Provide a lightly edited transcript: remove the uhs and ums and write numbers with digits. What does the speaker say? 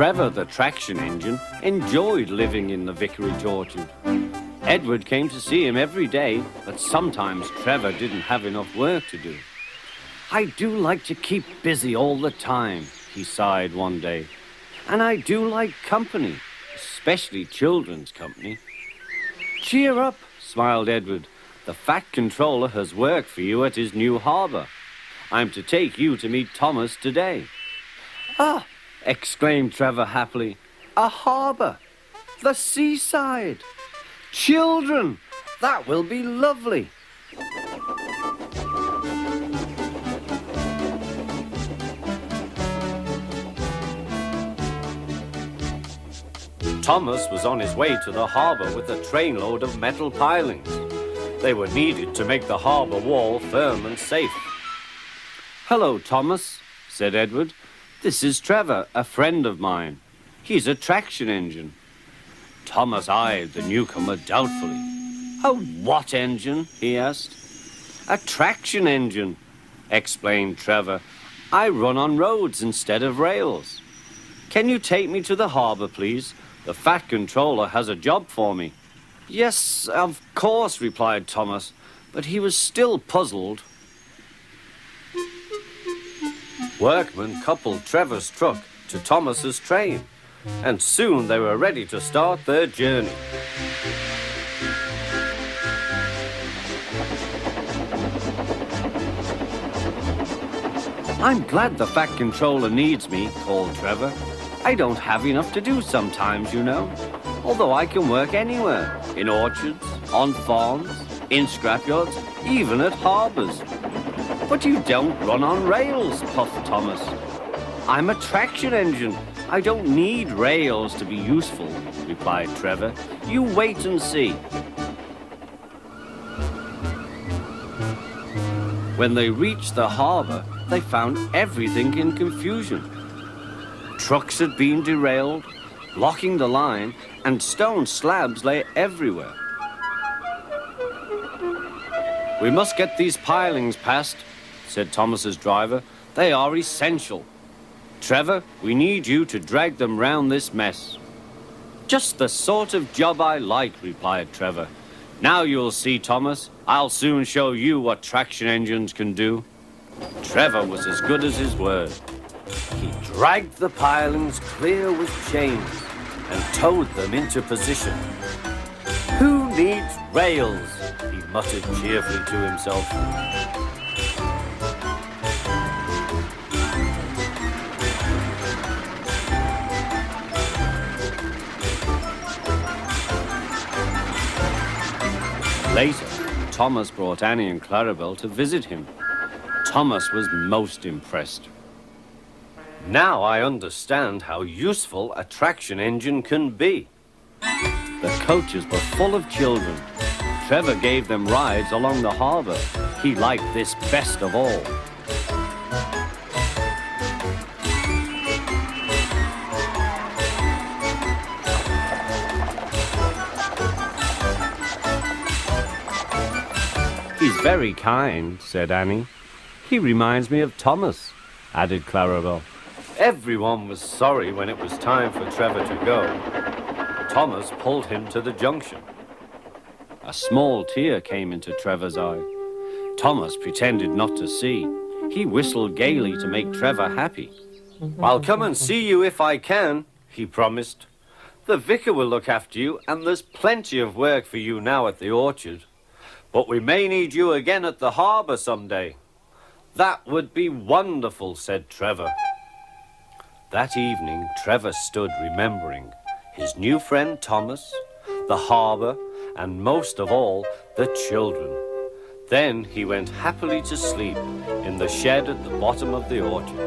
Trevor, the traction engine, enjoyed living in the vicarage orchard. Edward came to see him every day, but sometimes Trevor didn't have enough work to do. "I do like to keep busy all the time," he sighed one day. "And I do like company, especially children's company." "Cheer up," smiled Edward. "The Fat Controller has work for you at his new harbour. I'm to take you to meet Thomas today." "Ah!" exclaimed Trevor happily. "A harbour! The seaside! Children! That will be lovely!" Thomas was on his way to the harbour with a trainload of metal pilings. They were needed to make the harbour wall firm and safe. "Hello, Thomas," said Edward. "This is Trevor, a friend of mine. He's a traction engine." Thomas eyed the newcomer doubtfully. "A what engine?" he asked. "A traction engine," explained Trevor. "I run on roads instead of rails. Can you take me to the harbour, please? The Fat Controller has a job for me." "Yes, of course," replied Thomas, but he was still puzzled. Workmen coupled Trevor's truck to Thomas's train, and soon they were ready to start their journey. "I'm glad the Fat Controller needs me," called Trevor. "I don't have enough to do sometimes, you know, although I can work anywhere, in orchards, on farms, in scrapyards, even at harbours." "But you don't run on rails," puffed Thomas. "I'm a traction engine. I don't need rails to be useful," replied Trevor. "You wait and see." When they reached the harbour, they found everything in confusion. Trucks had been derailed, blocking the line, and stone slabs lay everywhere. "We must get these pilings past," said Thomas's driver. "They are essential. Trevor, we need you to drag them round this mess." "Just the sort of job I like," replied Trevor. "Now you'll see, Thomas. I'll soon show you what traction engines can do." Trevor was as good as his word. He dragged the pilings clear with chains and towed them into position. "Who needs rails?" he muttered cheerfully to himself. Later, Thomas brought Annie and Clarabelle to visit him. Thomas was most impressed. "Now I understand how useful a traction engine can be." The coaches were full of children. Trevor gave them rides along the harbour. He liked this best of all. "He's very kind," said Annie. "He reminds me of Thomas," added Clarabelle. Everyone was sorry when it was time for Trevor to go. Thomas pulled him to the junction. A small tear came into Trevor's eye. Thomas pretended not to see. He whistled gaily to make Trevor happy. "I'll come and see you if I can," he promised. "The vicar will look after you, and there's plenty of work for you now at the orchard. But we may need you again at the harbour someday." "That would be wonderful," said Trevor. That evening, Trevor stood remembering his new friend Thomas, the harbour, and most of all, the children. Then he went happily to sleep in the shed at the bottom of the orchard.